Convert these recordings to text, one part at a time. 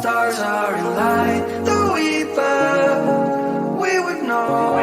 stars are in light, though we would know.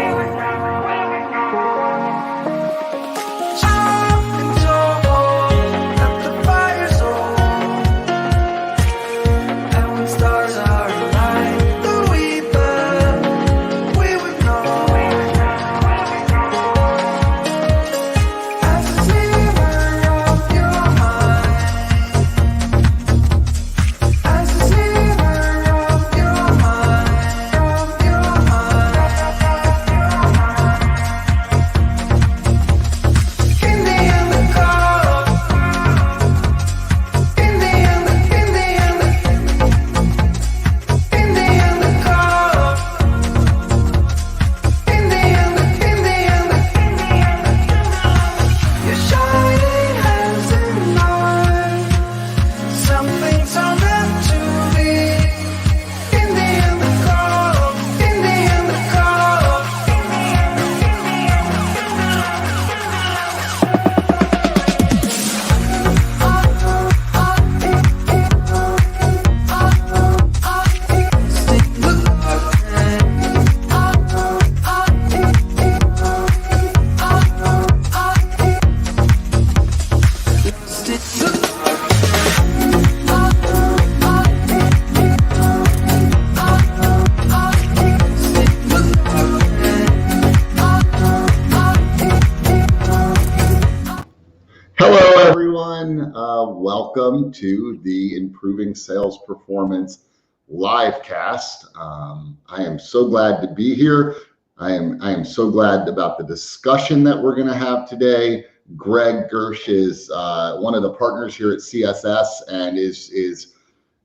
Welcome to the Improving Sales Performance live cast. I am so glad to be here. I am so glad about the discussion that we're going to have today. Greg Giersch is one of the partners here at CSS and is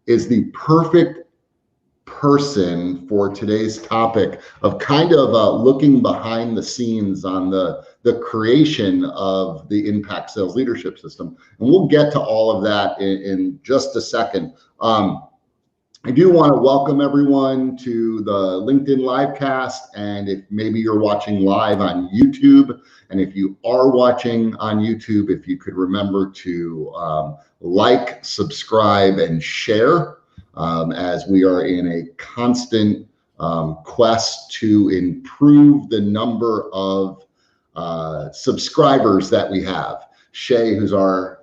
the perfect person for today's topic of kind of looking behind the scenes on the creation of the Impact Sales Leadership System. And we'll get to all of that in just a second. I do want to welcome everyone to the LinkedIn livecast. And if maybe you're watching live on YouTube, and if you are watching on YouTube, if you could remember to like, subscribe, and share, as we are in a constant quest to improve the number of subscribers that we have. Shay, who's our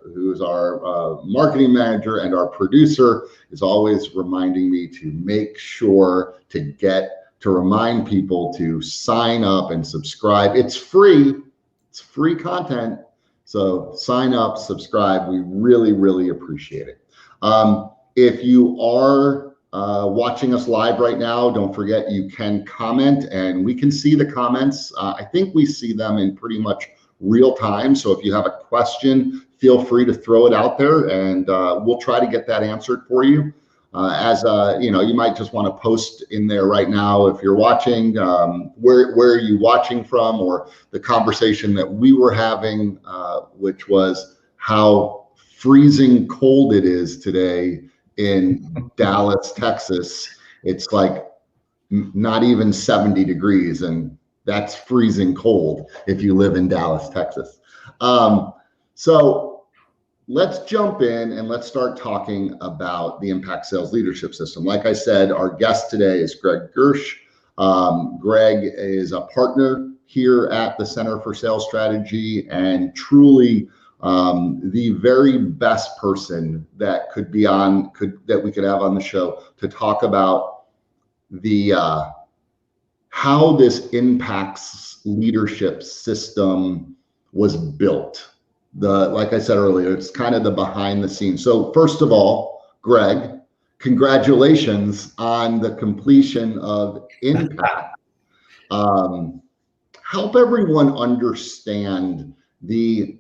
marketing manager and our producer, is always reminding me to make sure to remind people to sign up and subscribe. It's free. It's free content. So sign up, subscribe. We really, really appreciate it. If you are watching us live right now, don't forget you can comment and we can see the comments. I think we see them in pretty much real time. So if you have a question, feel free to throw it out there and we'll try to get that answered for you. You might just want to post in there right now if you're watching, where are you watching from, or the conversation that we were having, which was how freezing cold it is today in Dallas, Texas. It's like not even 70 degrees, and that's freezing cold if you live in Dallas, Texas. So let's jump in and let's start talking about the Impact Sales Leadership System. Like I said, our guest today is Greg Giersch. Greg is a partner here at the Center for Sales Strategy and truly the very best person that we could have on the show to talk about the how this impacts leadership system was built. Like I said earlier, it's kind of the behind the scenes. So first of all, Greg, congratulations on the completion of Impact. Help everyone understand the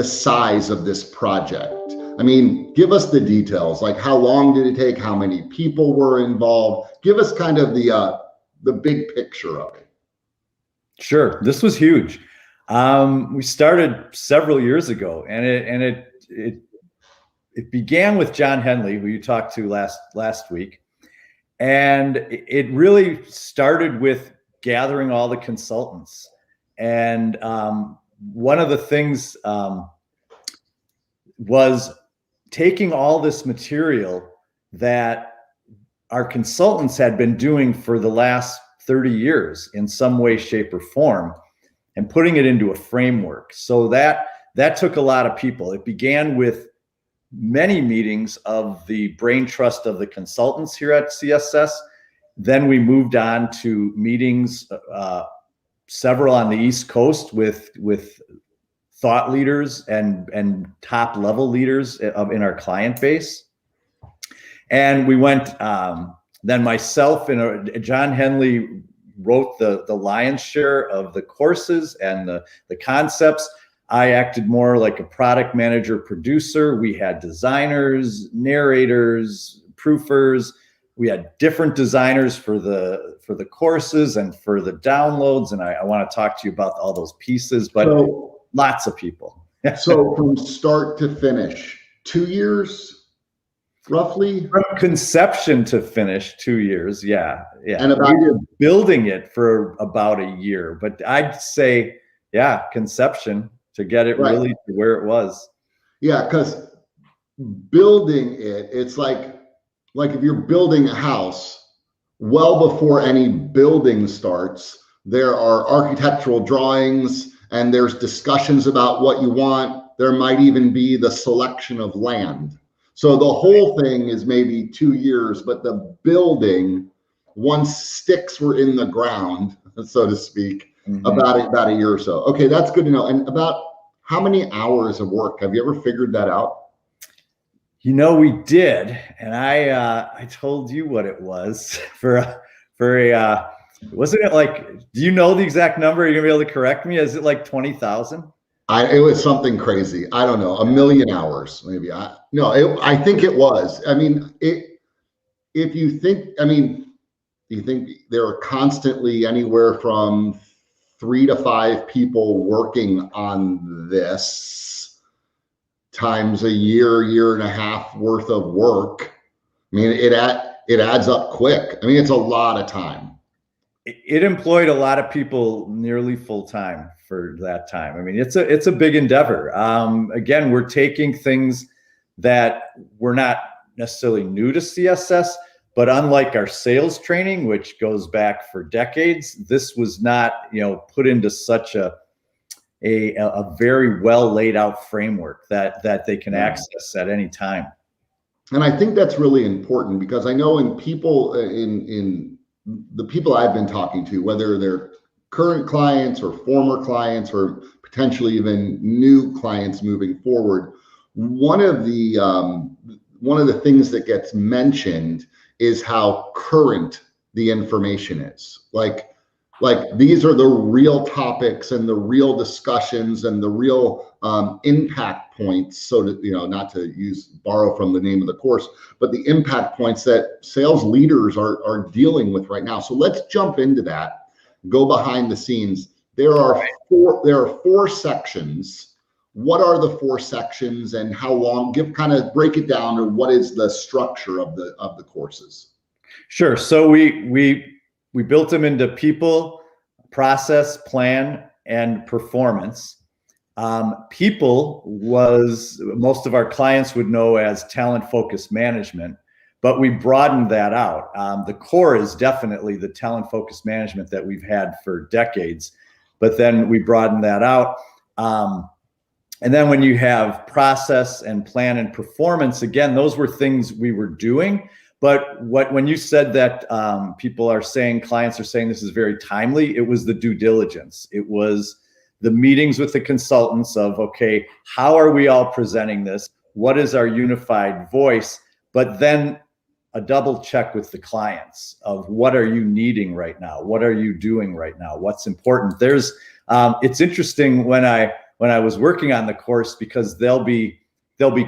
size of this project. I mean, give us the details, like how long did it take? How many people were involved? Give us kind of the big picture of it. Sure, this was huge. We started several years ago, and it began with John Henley, who you talked to last week, and it really started with gathering all the consultants. And one of the things was taking all this material that our consultants had been doing for the last 30 years in some way, shape, or form, and putting it into a framework. So that took a lot of people. It began with many meetings of the brain trust of the consultants here at CSS. Then we moved on to meetings, several on the East Coast with thought leaders and top level leaders in our client base. And we went, then myself and John Henley wrote the lion's share of the courses and the concepts. I acted more like a product manager, producer. We had designers, narrators, proofers. We had different designers for the courses and for the downloads. And I want to talk to you about all those pieces, but lots of people. So from start to finish, 2 years, roughly? From conception to finish, 2 years. Yeah. And we were building it for about a year, but I'd say, conception to get it really to where it was. Yeah, because building it, it's like if you're building a house, well before any building starts, there are architectural drawings and there's discussions about what you want. There might even be the selection of land. So the whole thing is maybe 2 years, but the building, once sticks were in the ground, so to speak, about a year or so. Okay, that's good to know. And about how many hours of work? Have you ever figured that out? We did, and I told you what it was for a wasn't it like? Do you know the exact number? Are you gonna be able to correct me? Is it like 20,000? It was something crazy. I don't know, 1,000,000 hours maybe. I think it was. I mean, if you think, you think there are constantly anywhere from 3 to 5 people working on this times a year and a half worth of work. I mean, it adds up quick. I mean, it's a lot of time. It employed a lot of people nearly full time for that time. I mean, it's a big endeavor. Again, we're taking things that were not necessarily new to CSS, but unlike our sales training, which goes back for decades, this was not, put into such a very well laid out framework that they can access at any time. And I think that's really important because I know in the people I've been talking to, whether they're current clients or former clients or potentially even new clients moving forward, one of the things that gets mentioned is how current the information is. Like these are the real topics and the real discussions and the real impact points. So that, not to borrow from the name of the course, but the impact points that sales leaders are dealing with right now. So let's jump into that, go behind the scenes. There are four sections. What are the 4 sections and how long? Break it down to what is the structure of the courses. Sure. So we built them into people, process, plan, and performance. People was most of our clients would know as talent focused management, but we broadened that out. The core is definitely the talent focused management that we've had for decades, but then we broadened that out. And then when you have process and plan and performance, again, those were things we were doing. But when you said that clients are saying this is very timely, it was the due diligence. It was the meetings with the consultants of, okay, how are we all presenting this? What is our unified voice? But then a double check with the clients of what are you needing right now? What are you doing right now? What's important? It's interesting when I was working on the course because there'll be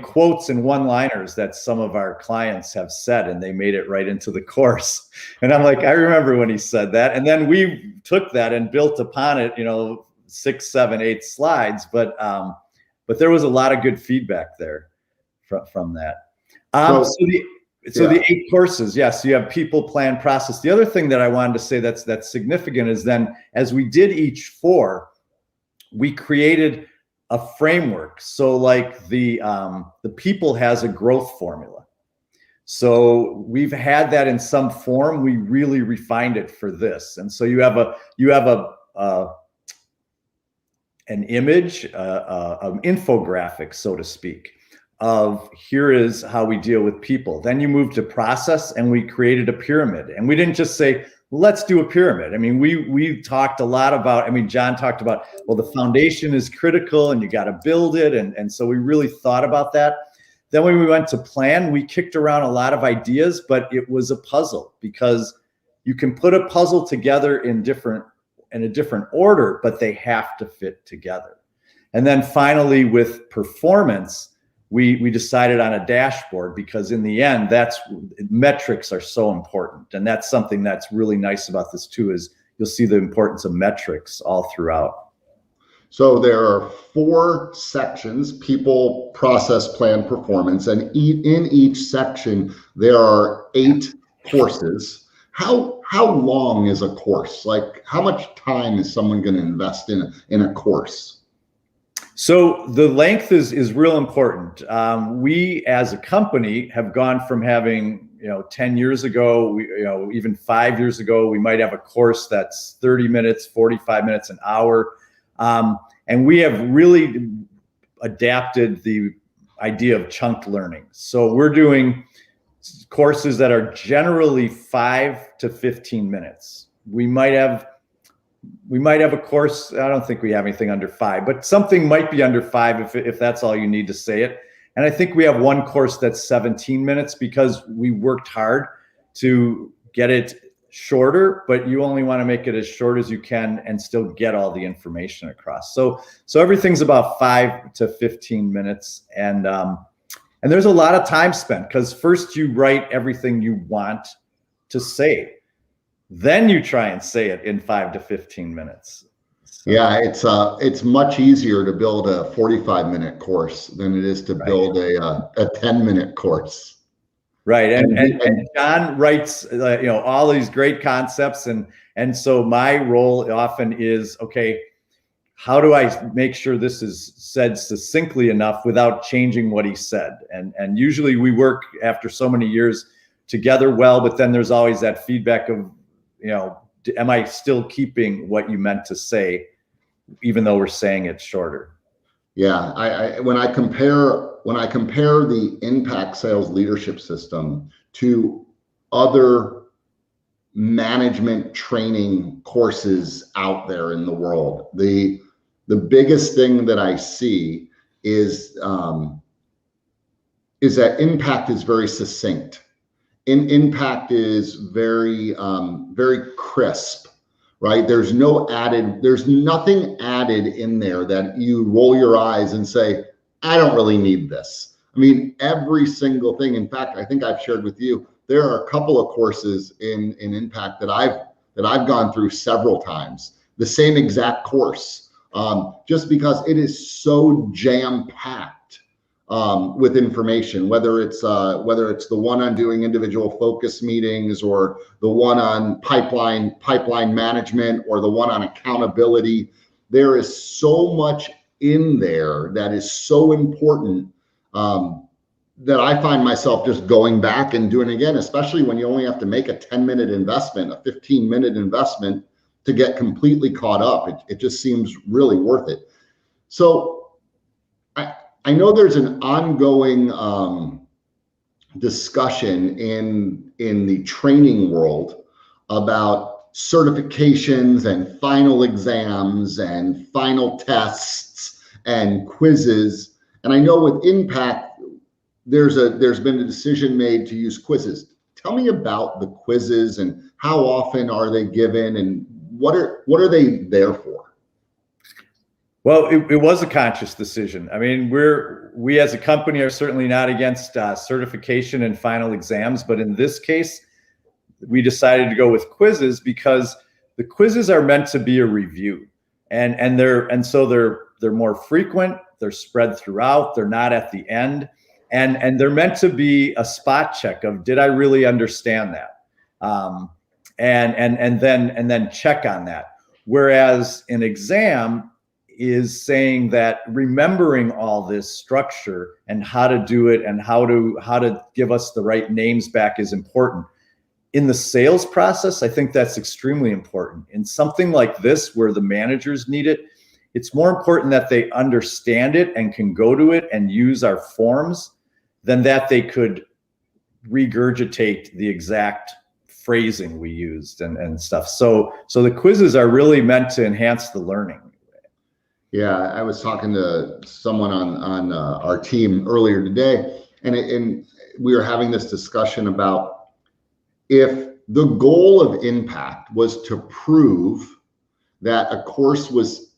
quotes and one-liners that some of our clients have said, and they made it right into the course. And I'm like, I remember when he said that. And then we took that and built upon it, 6, 7, 8 slides. But there was a lot of good feedback there from that. So the 8 courses, yes, you have people, plan, process. The other thing that I wanted to say that's significant is then as we did each 4, we created a framework. So like the people has a growth formula. So we've had that in some form. We really refined it for this. And so you have an image, an infographic, so to speak, of here is how we deal with people. Then you move to process, and we created a pyramid. And we didn't just say, let's do a pyramid. I mean, we talked a lot about, I mean, John talked about, well, the foundation is critical and you got to build it. And so we really thought about that. Then when we went to plan, we kicked around a lot of ideas, but it was a puzzle, because you can put a puzzle together in a different order, but they have to fit together. And then finally, with performance, we decided on a dashboard, because in the end, metrics are so important. And that's something that's really nice about this too, is you'll see the importance of metrics all throughout. So there are 4 sections: people, process, plan, performance. And in each section, there are 8 courses. How long is a course? Like, how much time is someone going to invest in a course? So the length is real important. We as a company have gone from having, 10 years ago, even 5 years ago, we might have a course that's 30 minutes, 45 minutes, an hour. And we have really adapted the idea of chunked learning. So we're doing courses that are generally 5 to 15 minutes. We might have a course, I don't think we have anything under 5, but something might be under 5 if that's all you need to say it. And I think we have one course that's 17 minutes, because we worked hard to get it shorter, but you only want to make it as short as you can and still get all the information across. So everything's about 5 to 15 minutes. And there's a lot of time spent, because first you write everything you want to say. Then you try and say it in 5 to 15 minutes. So. Yeah, it's much easier to build a 45-minute course than it is to build a 10-minute course. Right, and John writes, all these great concepts, and so my role often is, okay, how do I make sure this is said succinctly enough without changing what he said? And usually we work after so many years together well, but then there's always that feedback of, am I still keeping what you meant to say, even though we're saying it shorter? Yeah, when I compare the Impact Sales Leadership System to other management training courses out there in the world, the biggest thing that I see is that Impact is very succinct. Impact is very crisp. Right? There's nothing added in there that you roll your eyes and say, I don't really need this. I mean, every single thing. In fact, I think I've shared with you, there are a couple of courses in Impact that I've gone through several times, the same exact course, just because it is so jam-packed with information, whether it's the one on doing individual focus meetings, or the one on pipeline management, or the one on accountability. There is so much in there that is so important that I find myself just going back and doing it again, especially when you only have to make a 10-minute investment, a 15-minute investment to get completely caught up. It just seems really worth it. So I know there's an ongoing discussion in the training world about certifications and final exams and final tests and quizzes. And I know with Impact, there's been a decision made to use quizzes. Tell me about the quizzes and how often are they given, and what are they there for? Well, it was a conscious decision. I mean, we as a company are certainly not against certification and final exams, but in this case, we decided to go with quizzes because the quizzes are meant to be a review, and so they're more frequent. They're spread throughout. They're not at the end, and they're meant to be a spot check of, did I really understand that, and then check on that. Whereas an exam, is saying that remembering all this structure and how to do it and how to give us the right names back is important. In the sales process, I think that's extremely important. In something like this, where the managers need it, it's more important that they understand it and can go to it and use our forms than that they could regurgitate the exact phrasing we used and stuff. So the quizzes are really meant to enhance the learning. Yeah, I was talking to someone on our team earlier today, and we were having this discussion about if the goal of impact was to prove that a course was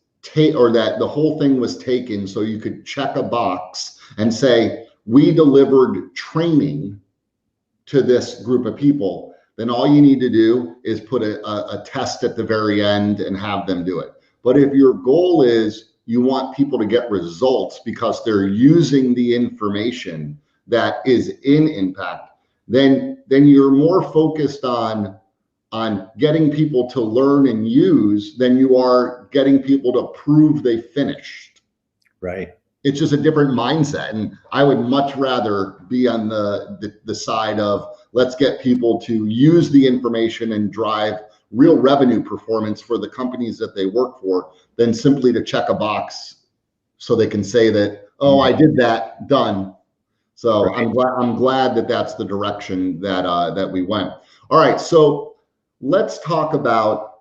or that the whole thing was taken so you could check a box and say, we delivered training to this group of people, then all you need to do is put a test at the very end and have them do it. But if your goal is you want people to get results because they're using the information that is in impact, then you're more focused on getting people to learn and use than you are getting people to prove they finished. Right. It's just a different mindset. And I would much rather be on the side of let's get people to use the information and drive real revenue performance for the companies that they work for than simply to check a box so they can say that, oh, I did that, done. So right. I'm glad that that's the direction that we went. All right, so let's talk about,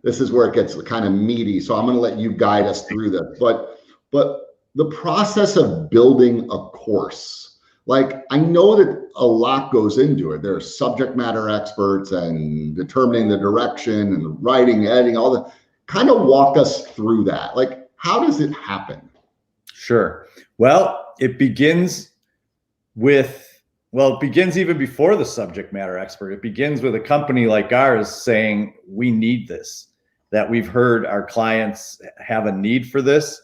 this is where it gets kind of meaty. So I'm going to let you guide us through this. But the process of building a course, like I know that a lot goes into it. There's subject matter experts and determining the direction and the writing, editing, all that. Kind of walk us through that. Like, how does it happen? Sure. Well, it begins even before the subject matter expert. It begins with a company like ours saying, we need this, that we've heard our clients have a need for this.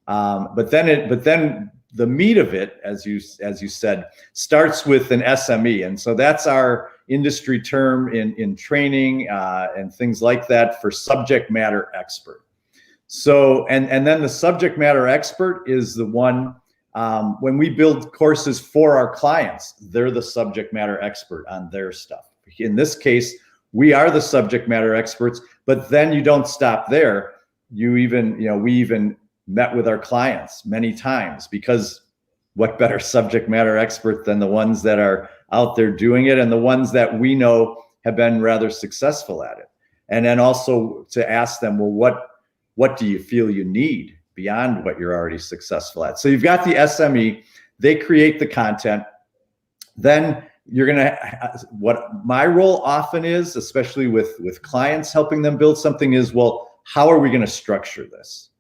But then the meat of it, as you said, starts with an SME. And so that's our industry term in training and things like that for subject matter expert. So, and then the subject matter expert is the one, when we build courses for our clients, they're the subject matter expert on their stuff. In this case, we are the subject matter experts, but then you don't stop there. We even met with our clients many times, because what better subject matter expert than the ones that are out there doing it and the ones that we know have been rather successful at it. And then also to ask them, well, what do you feel you need beyond what you're already successful at? So you've got the SME, they create the content. Then you're gonna, what my role often is, especially with clients helping them build something, is, well, how are we gonna structure this?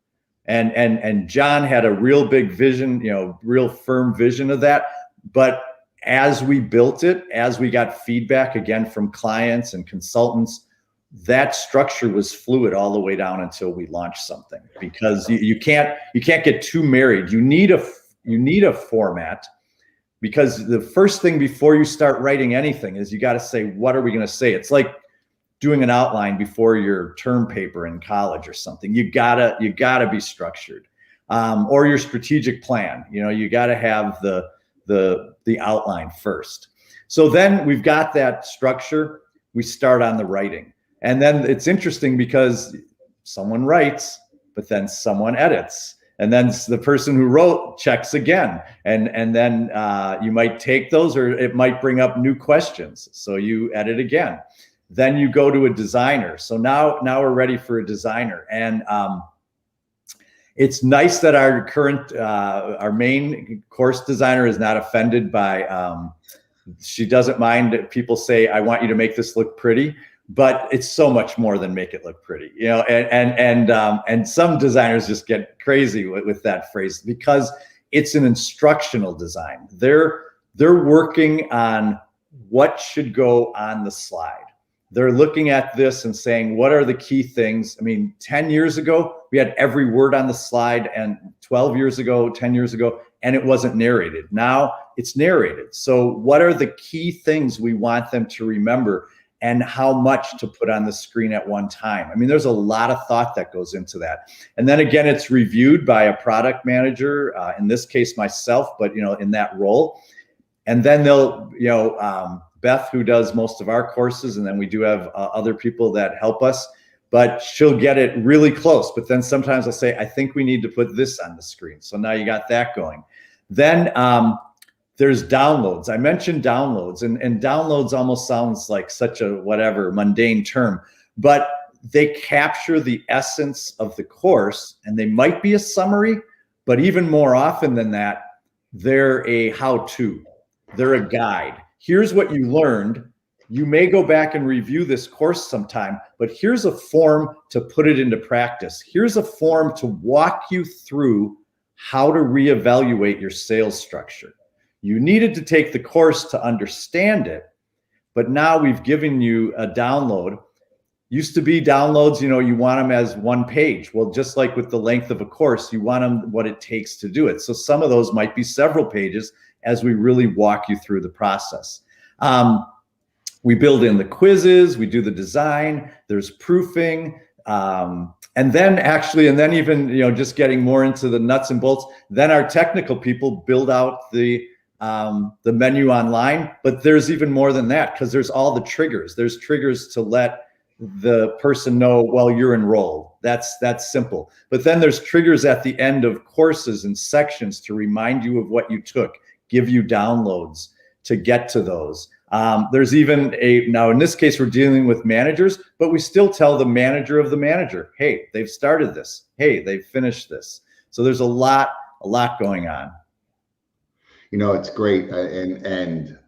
And John had a real big vision, real firm vision of that. But as we built it, as we got feedback again from clients and consultants, that structure was fluid all the way down until we launched something, because you can't get too married. You need a format, because the first thing before you start writing anything is you got to say, what are we going to say? It's like doing an outline before your term paper in college or something. You gotta be structured, or your strategic plan. You got to have the outline first. So then we've got that structure. We start on the writing. And then it's interesting because someone writes, but then someone edits. And then the person who wrote checks again. And then you might take those, or it might bring up new questions. So you edit again. Then you go to a designer. So now we're ready for a designer. And it's nice that our main course designer is not offended by, she doesn't mind if people say, I want you to make this look pretty. But it's so much more than make it look pretty, and some designers just get crazy with that phrase, because it's an instructional design. They're working on what should go on the slide. They're looking at this and saying, what are the key things? I mean, 10 years ago, we had every word on the slide, and 10 years ago, and it wasn't narrated. Now it's narrated. So what are the key things we want them to remember? and how much to put on the screen at one time. I mean, there's a lot of thought that goes into that. And then again, it's reviewed by a product manager, in this case myself, but in that role. And then they'll, Beth, who does most of our courses, and then we do have other people that help us, but she'll get it really close. But then sometimes I'll say, I think we need to put this on the screen. So now you got that going. Then there's downloads. I mentioned downloads, and downloads almost sounds like such a mundane term, but they capture the essence of the course, and they might be a summary, but even more often than that, they're a how-to. They're a guide. Here's what you learned. You may go back and review this course sometime, but here's a form to put it into practice. Here's a form to walk you through how to reevaluate your sales structure. You needed to take the course to understand it, but now we've given you a download. Used to be downloads, you want them as one page. Well, just like with the length of a course, you want them what it takes to do it. So some of those might be several pages as we really walk you through the process. We build in the quizzes, we do the design, there's proofing, and then even just getting more into the nuts and bolts. Then our technical people build out the menu online, but there's even more than that, because there's all the triggers. There's triggers to let the person know, well, you're enrolled. That's simple. But then there's triggers at the end of courses and sections to remind you of what you took, give you downloads to get to those. There's even now in this case, we're dealing with managers, but we still tell the manager of the manager, hey, they've started this. Hey, they've finished this. So there's a lot going on. It's great. And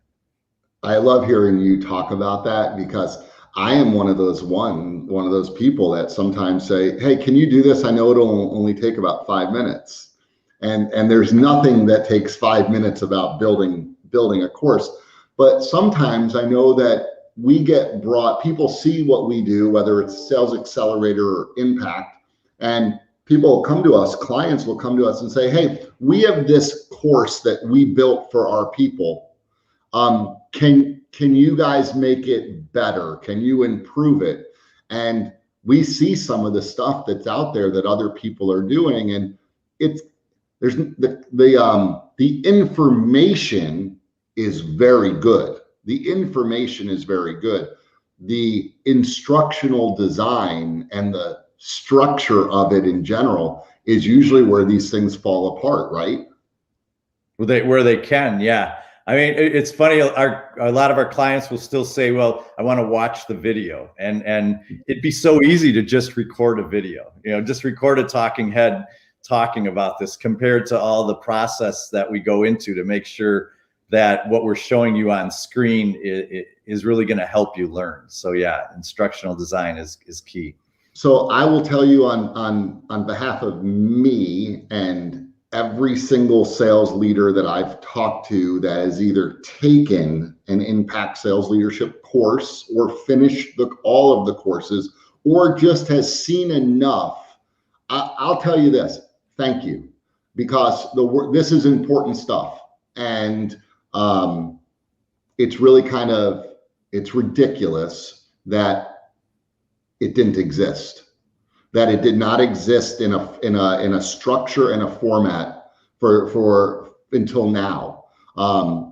I love hearing you talk about that, because I am one of those people that sometimes say, hey, can you do this? I know it'll only take about 5 minutes. And there's nothing that takes 5 minutes about building a course. But sometimes I know that people see what we do, whether it's Sales Accelerator or Impact, and people come to us, clients will come to us and say, hey, we have this course that we built for our people. Can you guys make it better? Can you improve it? And we see some of the stuff that's out there that other people are doing, and the information is very good. The information is very good. The instructional design and the structure of it in general is usually where these things fall apart, right? Where they can, yeah. I mean, it's funny. A lot of our clients will still say, well, I want to watch the video. And it'd be so easy to just record a video, just record a talking head talking about this, compared to all the process that we go into to make sure that what we're showing you on screen is really going to help you learn. So yeah, instructional design is key. So I will tell you on behalf of me and every single sales leader that I've talked to that has either taken an Impact Sales Leadership course or finished all of the courses, or just has seen enough, I'll tell you this, thank you, because this is important stuff. And it's really it's ridiculous that it didn't exist, that it did not exist in a structure and a format for until now.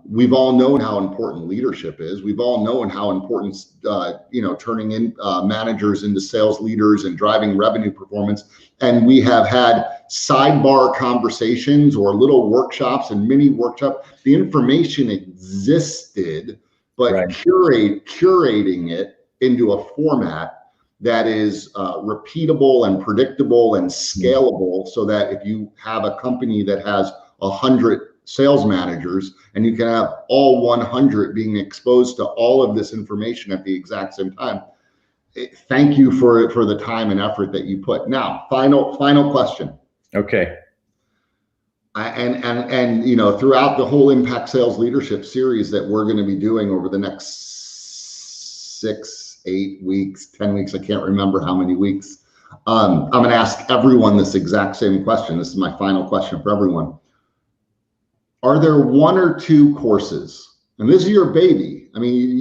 We've all known how important leadership is. We've all known how important, turning in managers into sales leaders and driving revenue performance. And we have had sidebar conversations or little workshops and mini workshops. The information existed, but right. curating it into a format that is repeatable and predictable and scalable, so that if you have a company that has 100 sales managers and you can have all 100 being exposed to all of this information at the exact same time. Thank you for the time and effort that you put. Now, final question. Okay. And throughout the whole Impact Sales Leadership series that we're going to be doing over the next 6, 8 weeks, 10 weeks, I can't remember how many weeks, I'm going to ask everyone this exact same question. This is my final question for everyone. Are there 1 or 2 courses, and this is your baby? I mean,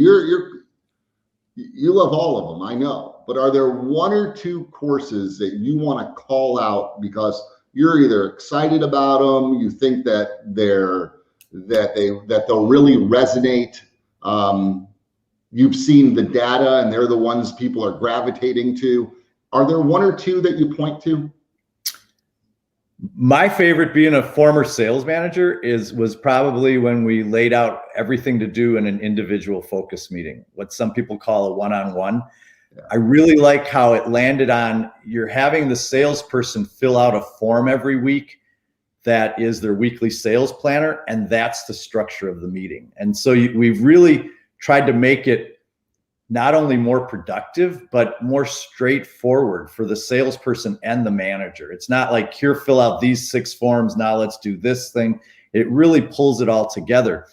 You love all of them, I know, but are there one or two courses that you want to call out because you're either excited about them, you think that they'll really resonate? You've seen the data and they're the ones people are gravitating to. Are there one or two that you point to? My favorite, being a former sales manager, was probably when we laid out everything to do in an individual focus meeting, what some people call a one-on-one. Yeah. I really like how it landed on, you're having the salesperson fill out a form every week that is their weekly sales planner, and that's the structure of the meeting. And so we've really tried to make it not only more productive, but more straightforward for the salesperson and the manager. It's not like, here, fill out these 6 forms, now let's do this thing. It really pulls it all together.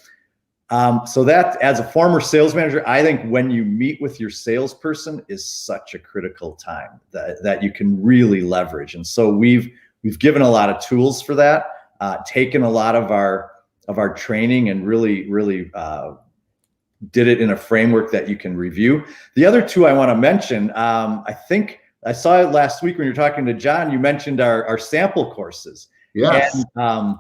So that, as a former sales manager, I think when you meet with your salesperson is such a critical time that you can really leverage. And so we've given a lot of tools for that, taken a lot of our training and really did it in a framework that you can review. The other two I want to mention, I think I saw it last week when you were talking to John, you mentioned our sample courses. Yes. And,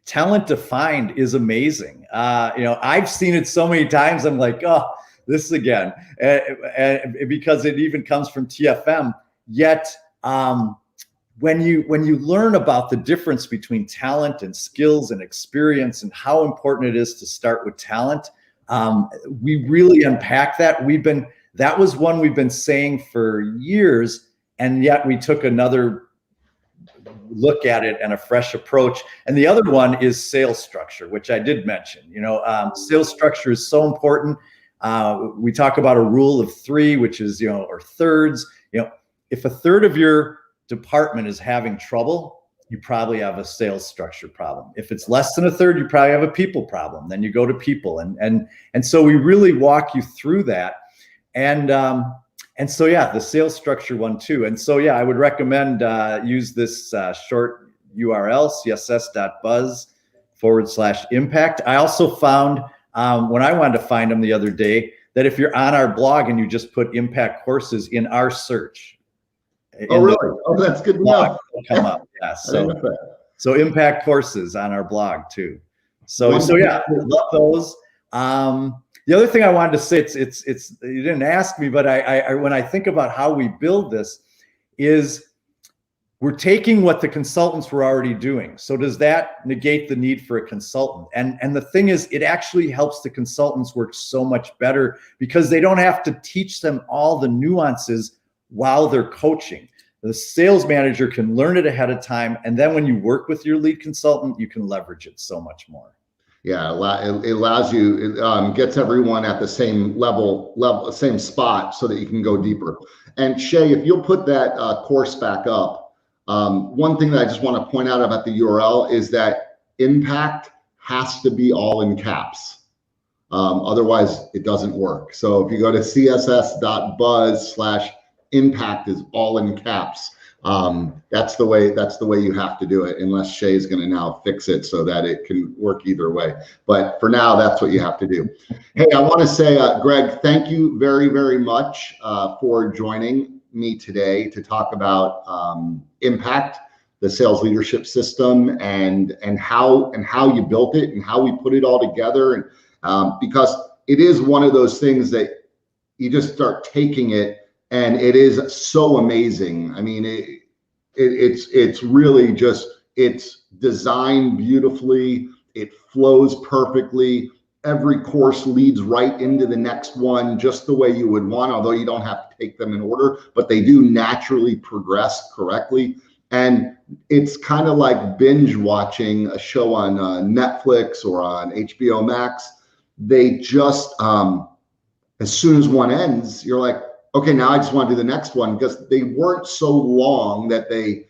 Talent Defined is amazing. I've seen it so many times. I'm like, oh, this again, and because it even comes from TFM. Yet, when you learn about the difference between talent and skills and experience and how important it is to start with talent, we really unpack that. That was one we've been saying for years, and yet we took another look at it and a fresh approach. And the other one is sales structure, which I did mention. Sales structure is so important. We talk about a rule of 3, which is, or thirds. If a third of your department is having trouble, you probably have a sales structure problem. If it's less than a third, you probably have a people problem. Then you go to people, and so we really walk you through that. And so, yeah, the sales structure one too. And so, yeah, I would recommend use this short URL, css.buzz/impact. I also found when I wanted to find them the other day, that if you're on our blog and you just put impact courses in our search. Oh, really? Oh, that's good to know. Come up. Yeah. So impact courses on our blog too. So yeah, I love those. The other thing I wanted to say, it's you didn't ask me, but I when I think about how we build this, is we're taking what the consultants were already doing. So does that negate the need for a consultant? And the thing is, it actually helps the consultants work so much better because they don't have to teach them all the nuances while they're coaching. The sales manager can learn it ahead of time, and then when you work with your lead consultant, you can leverage it so much more. Yeah, it allows you, it gets everyone at the same level, same spot, so that you can go deeper. And Shay, if you'll put that course back up, one thing that I just want to point out about the URL is that impact has to be all in caps. Otherwise, it doesn't work. So if you go to css.buzz/impact is all in caps. That's the way you have to do it, unless Shay's going to now fix it so that it can work either way. But for now, that's what you have to do. Hey, I want to say, Greg, thank you very, very much for joining me today to talk about impact, the sales leadership system, and how you built it and how we put it all together. And because it is one of those things that you just start taking it, and it is so amazing. I mean, it's really just, it's designed beautifully. It flows perfectly. Every course leads right into the next one, just the way you would want, although you don't have to take them in order, but they do naturally progress correctly. And it's kind of like binge watching a show on Netflix or on HBO Max. They just, as soon as one ends, you're like, okay, now I just want to do the next one, because they weren't so long that you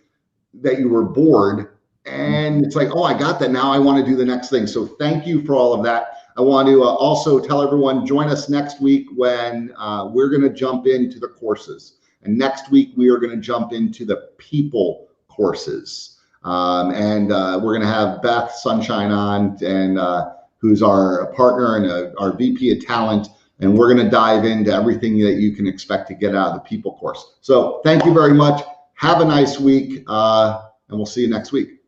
were bored. And it's like, oh, I got that. Now I want to do the next thing. So thank you for all of that. I want to also tell everyone, join us next week when we're going to jump into the courses. And next week, we are going to jump into the people courses. And we're going to have Beth Sunshine on, and who's our partner and our VP of talent. And we're going to dive into everything that you can expect to get out of the people course. So thank you very much. Have a nice week, and we'll see you next week.